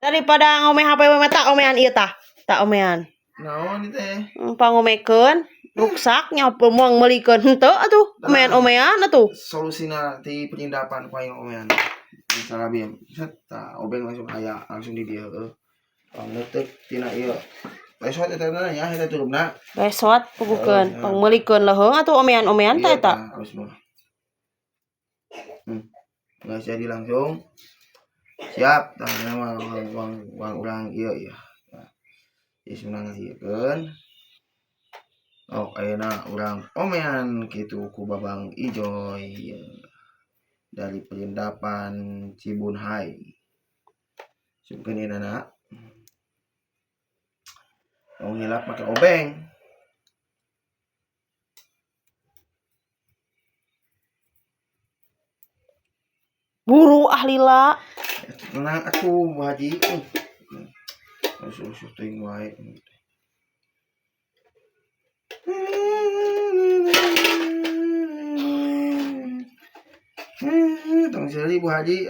Daripada ngomeh HP we tak omehan ieu tah. Tak omehan. Naon ieu teh? Pangomekeun ruksak nya moang meulikeun henteu atuh. Omehan-omehan atuh. Solusina ti penyindapan ku aing omehan. Misalnya bieu set obeng langsung aya langsung di dieu heueuh. Pangeuteuk tina ieu. Resot eta na ya eta turupna. Resot pugukeun, pangmeulikeun leheung atuh omehan-omehan tah eta. Harus mah. Geus jadi langsung. Siap, tah wang urang ieu ya. Isuna ngahiekeun. Oh, ayeuna urang omehan kitu ku Babang Ijoy dari Perindapan Cibunhai. Sungkeun ieu mau ngilap make obeng. Buru ahlila. Tenang aku Bu Haji. Usuh teuing wae. Tong seri Bu Haji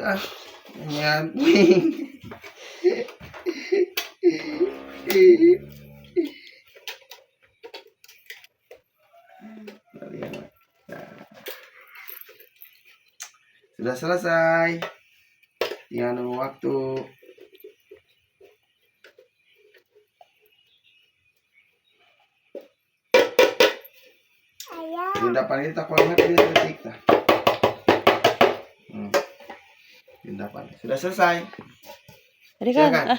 nyan. Sudah selesai. Tinggal nunggu waktu. Perindapan ini tak kolongnya ini detik tah. Perindapan sudah selesai. Tadi kan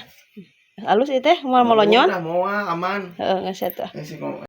halus ieu teh moal molonyon. Udah moal aman. Heeh geus eta.